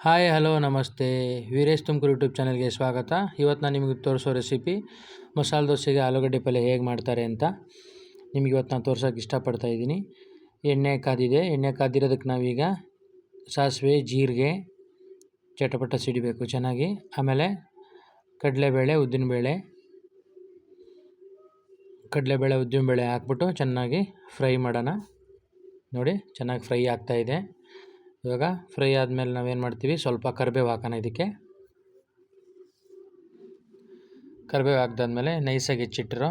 Hi hello ನಮಸ್ತೆ. Veeresh Tumakuru YouTube ಚಾನಲ್ಗೆ ಸ್ವಾಗತ. ಇವತ್ತು ನಾನು ನಿಮಗೆ ತೋರಿಸೋ ರೆಸಿಪಿ ಮಸಾಲೆ ದೋಸೆಗೆ ಆಲೂಗಡ್ಡೆ ಪಲ್ಯ ಹೇಗೆ ಮಾಡ್ತಾರೆ ಅಂತ ನಿಮಗೆ ಇವತ್ತು ನಾನು ತೋರ್ಸೋಕೆ ಇಷ್ಟಪಡ್ತಾ ಇದ್ದೀನಿ. ಎಣ್ಣೆ ಕಾದಿದೆ. ಎಣ್ಣೆ ಕಾದಿರೋದಕ್ಕೆ ನಾವೀಗ ಸಾಸಿವೆ, ಜೀರಿಗೆ, ಚಟಪಟ ಸಿಡಿಬೇಕು ಚೆನ್ನಾಗಿ. ಆಮೇಲೆ ಕಡಲೆಬೇಳೆ, ಉದ್ದಿನಬೇಳೆ ಹಾಕ್ಬಿಟ್ಟು ಚೆನ್ನಾಗಿ ಫ್ರೈ ಮಾಡೋಣ. ನೋಡಿ ಚೆನ್ನಾಗಿ ಫ್ರೈ ಆಗ್ತಾಯಿದೆ. ಇವಾಗ ಫ್ರೈ ಆದಮೇಲೆ ನಾವೇನು ಮಾಡ್ತೀವಿ, ಸ್ವಲ್ಪ ಕರಿಬೇವು ಹಾಕೋಣ. ಇದಕ್ಕೆ ಕರಿಬೇವು ಹಾಕಿದಾದ್ಮೇಲೆ ನೈಸಾಗಿ ಹೆಚ್ಚಿಟ್ಟಿರೋ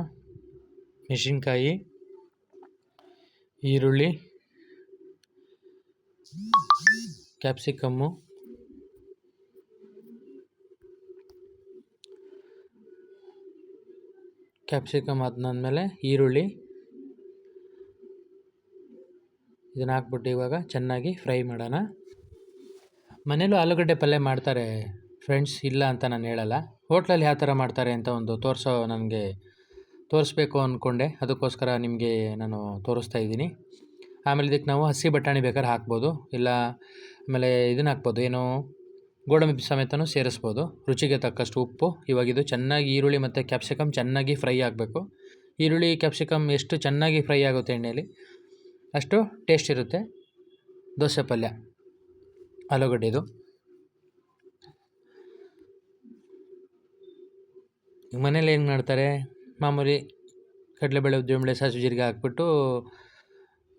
ಮೆಣಸಿನ್ಕಾಯಿ, ಈರುಳ್ಳಿ, ಕ್ಯಾಪ್ಸಿಕಮ್ಮು, ಆದ್ಮೇಲೆ ಈರುಳ್ಳಿ ಇದನ್ನು ಹಾಕ್ಬಿಟ್ಟು ಇವಾಗ ಚೆನ್ನಾಗಿ ಫ್ರೈ ಮಾಡೋಣ. ಮನೇಲೂ ಆಲೂಗಡ್ಡೆ ಪಲ್ಯ ಮಾಡ್ತಾರೆ ಫ್ರೆಂಡ್ಸ್, ಇಲ್ಲ ಅಂತ ನಾನು ಹೇಳಲ್ಲ. ಹೋಟ್ಲಲ್ಲಿ ಯಾವ ಥರ ಮಾಡ್ತಾರೆ ಅಂತ ಒಂದು ನನಗೆ ತೋರಿಸ್ಬೇಕು ಅಂದ್ಕೊಂಡೆ, ಅದಕ್ಕೋಸ್ಕರ ನಿಮಗೆ ನಾನು ತೋರಿಸ್ತಾ ಇದ್ದೀನಿ. ಆಮೇಲೆ ಇದಕ್ಕೆ ನಾವು ಹಸಿ ಬಟಾಣಿ ಬೇಕಾದ್ರೆ ಹಾಕ್ಬೋದು, ಇಲ್ಲ ಆಮೇಲೆ ಇದನ್ನು ಹಾಕ್ಬೋದು, ಏನು ಗೋಡಂಬಿ ಸಮೇತನೂ ಸೇರಿಸ್ಬೋದು. ರುಚಿಗೆ ತಕ್ಕಷ್ಟು ಉಪ್ಪು. ಇವಾಗ ಇದು ಚೆನ್ನಾಗಿ ಈರುಳ್ಳಿ ಮತ್ತು ಕ್ಯಾಪ್ಸಿಕಮ್ ಚೆನ್ನಾಗಿ ಫ್ರೈ ಆಗಬೇಕು. ಈರುಳ್ಳಿ ಕ್ಯಾಪ್ಸಿಕಮ್ ಎಷ್ಟು ಚೆನ್ನಾಗಿ ಫ್ರೈ ಆಗುತ್ತೆ ಎಣ್ಣೆಯಲ್ಲಿ, ಅಷ್ಟು ಟೇಸ್ಟ್ ಇರುತ್ತೆ ದೋಸೆ ಪಲ್ಯ ಆಲೂಗಡ್ಡೆದು. ಮನೇಲಿ ಏನು ಮಾಡ್ತಾರೆ, ಮಾಮೂಲಿ ಕಡಲೆಬೇಳೆ, ಉದ್ದಿನಬೇಳೆ, ಸಾಸಿವೆ, ಜೀರಿಗೆ ಹಾಕ್ಬಿಟ್ಟು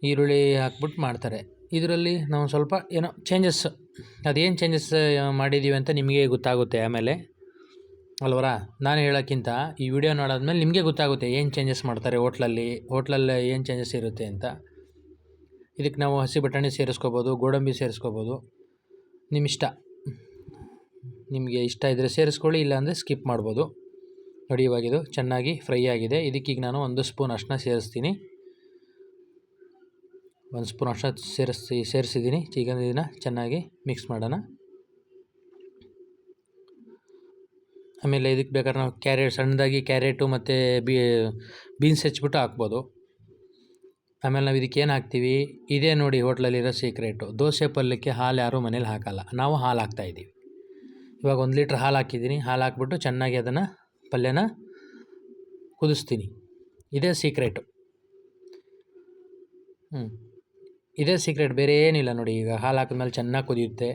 ಈರುಳ್ಳಿ ಹಾಕ್ಬಿಟ್ಟು ಮಾಡ್ತಾರೆ. ಇದರಲ್ಲಿ ನಾವು ಸ್ವಲ್ಪ ಏನೋ ಚೇಂಜಸ್, ಅದೇನು ಚೇಂಜಸ್ ಮಾಡಿದ್ದೀವಿ ಅಂತ ನಿಮಗೆ ಗೊತ್ತಾಗುತ್ತೆ ಆಮೇಲೆ, ಅಲ್ವರ. ನಾನು ಹೇಳೋಕ್ಕಿಂತ ಈ ವಿಡಿಯೋ ನೋಡಾದ್ಮೇಲೆ ನಿಮಗೆ ಗೊತ್ತಾಗುತ್ತೆ ಏನು ಚೇಂಜಸ್ ಮಾಡ್ತಾರೆ ಹೋಟ್ಲಲ್ಲಿ ಏನು ಚೇಂಜಸ್ ಇರುತ್ತೆ ಅಂತ. ಇದಕ್ಕೆ ನಾವು ಹಸಿ ಬಟಾಣಿ ಸೇರಿಸ್ಕೋಬೋದು, ಗೋಡಂಬಿ ಸೇರಿಸ್ಕೋಬೋದು, ನಿಮ್ಮಿಷ್ಟ. ನಿಮಗೆ ಇಷ್ಟ ಇದ್ದರೆ ಸೇರಿಸ್ಕೊಳ್ಳಿ, ಇಲ್ಲಾಂದರೆ ಸ್ಕಿಪ್ ಮಾಡ್ಬೋದು. ನೋಡಿ ಇವಾಗಿದು ಚೆನ್ನಾಗಿ ಫ್ರೈ ಆಗಿದೆ. ಇದಕ್ಕೀಗ ನಾನು 1 ಸ್ಪೂನ್ ಅರಿಶಿನ ಸೇರಿಸ್ತೀನಿ. 1 ಸ್ಪೂನ್ ಅರಿಶಿನ ಸೇರಿಸಿದ್ದೀನಿ. ಈಗ ಇದನ್ನು ಚೆನ್ನಾಗಿ ಮಿಕ್ಸ್ ಮಾಡೋಣ. ಆಮೇಲೆ ಇದಕ್ಕೆ ಬೇಕಾದ್ರೆ ನಾವು ಸಣ್ಣದಾಗಿ ಕ್ಯಾರೆಟು ಮತ್ತು ಬೀನ್ಸ್ ಹೆಚ್ಚಿಬಿಟ್ಟು ಹಾಕ್ಬೋದು. ಆಮೇಲೆ ನಾವು ಇದಕ್ಕೆ ಏನು ಹಾಕ್ತೀವಿ, ಇದೇ ನೋಡಿ ಹೋಟ್ಲಲ್ಲಿರೋ ಸೀಕ್ರೆಟು. ದೋಸೆ ಪಲ್ಯಕ್ಕೆ ಹಾಲು ಯಾರೂ ಮನೇಲಿ ಹಾಕಲ್ಲ, ನಾವು ಹಾಲು ಹಾಕ್ತಾಯಿದ್ದೀವಿ. ಇವಾಗ 1 ಲೀಟ್ರ್ ಹಾಲು ಹಾಕಿದ್ದೀನಿ. ಹಾಲು ಹಾಕ್ಬಿಟ್ಟು ಚೆನ್ನಾಗಿ ಅದನ್ನು ಪಲ್ಯನ ಕುದಿಸ್ತೀನಿ. ಇದೇ ಸೀಕ್ರೆಟು. ಇದೇ ಸೀಕ್ರೆಟ್, ಬೇರೆ ಏನಿಲ್ಲ. ನೋಡಿ ಈಗ ಹಾಲು ಹಾಕಿದ್ಮೇಲೆ ಚೆನ್ನಾಗಿ ಕುದಿಯುತ್ತೆ.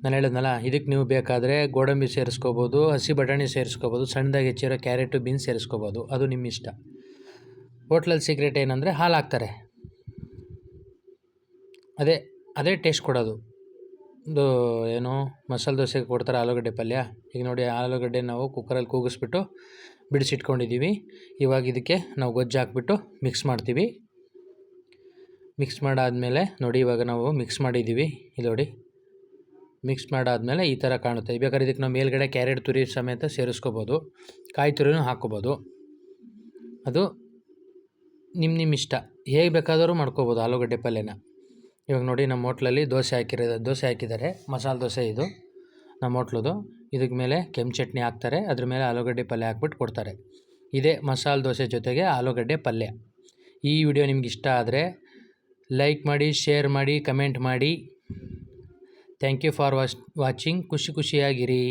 ನಾನು ಹೇಳಿದ್ನಲ್ಲ, ಇದಕ್ಕೆ ನೀವು ಬೇಕಾದರೆ ಗೋಡಂಬಿ ಸೇರಿಸ್ಕೋಬೋದು, ಹಸಿ ಬಟಾಣಿ ಸೇರಿಸ್ಕೋಬೋದು, ಸಣ್ಣದಾಗಿ ಹೆಚ್ಚಿರೋ ಕ್ಯಾರೆಟು, ಬೀನ್ಸ್ ಸೇರಿಸ್ಕೋಬೋದು, ಅದು ನಿಮ್ಮ ಇಷ್ಟ. ಹೋಟ್ಲಲ್ಲಿ ಸೀಕ್ರೆಟ್ ಏನಂದರೆ ಹಾಲು ಹಾಕ್ತಾರೆ, ಅದೇ ಟೇಸ್ಟ್ ಕೊಡೋದು. ಇದು ಏನು ಮಸಾಲೆ ದೋಸೆಗೆ ಕೊಡ್ತಾರೆ ಆಲೂಗಡ್ಡೆ ಪಲ್ಯ. ಈಗ ನೋಡಿ ಆಲೂಗಡ್ಡೆ ನಾವು ಕುಕ್ಕರಲ್ಲಿ ಕೂಗಿಸ್ಬಿಟ್ಟು ಬಿಡಿಸಿಟ್ಕೊಂಡಿದ್ದೀವಿ. ಇವಾಗ ಇದಕ್ಕೆ ನಾವು ಗೊಜ್ಜು ಹಾಕ್ಬಿಟ್ಟು ಮಿಕ್ಸ್ ಮಾಡ್ತೀವಿ. ಮಿಕ್ಸ್ ಮಾಡಾದಮೇಲೆ ನೋಡಿ ಇವಾಗ ನಾವು ಮಿಕ್ಸ್ ಮಾಡಿದ್ದೀವಿ. ಇದು ನೋಡಿ ಮಿಕ್ಸ್ ಮಾಡಾದಮೇಲೆ ಈ ಥರ ಕಾಣುತ್ತೆ. ಬೇಕಾದ್ರೆ ಇದಕ್ಕೆ ನಾವು ಮೇಲ್ಗಡೆ ಕ್ಯಾರೆಟ್ ತುರಿ ಸಮೇತ ಸೇರಿಸ್ಕೋಬೋದು, ಕಾಯಿ ತುರಿನೂ ಹಾಕ್ಕೋಬೋದು. ಅದು ನಿಮ್ಮ ಇಷ್ಟ, ಹೇಗೆ ಬೇಕಾದರೂ ಮಾಡ್ಕೋಬೋದು ಆಲೂಗಡ್ಡೆ ಪಲ್ಯನ. ಇವಾಗ ನೋಡಿ ನಮ್ಮ ಹೋಟ್ಲಲ್ಲಿ ದೋಸೆ ಹಾಕಿದ್ದಾರೆ, ಮಸಾಲೆ ದೋಸೆ ಇದು ನಮ್ಮ ಹೋಟ್ಲದು. ಇದಕ್ಕೆ ಮೇಲೆ ಕೆಂಪು ಚಟ್ನಿ ಹಾಕ್ತಾರೆ, ಅದ್ರ ಮೇಲೆ ಆಲೂಗಡ್ಡೆ ಪಲ್ಯ ಹಾಕ್ಬಿಟ್ಟು ಕೊಡ್ತಾರೆ. ಇದೇ ಮಸಾಲೆ ದೋಸೆ ಜೊತೆಗೆ ಆಲೂಗಡ್ಡೆ ಪಲ್ಯ. ಈ ವಿಡಿಯೋ ನಿಮ್ಗೆ ಇಷ್ಟ ಆದರೆ ಲೈಕ್ ಮಾಡಿ, ಶೇರ್ ಮಾಡಿ, ಕಮೆಂಟ್ ಮಾಡಿ. Thank you for watching. ಖುಷಿಯಾಗಿರಿ.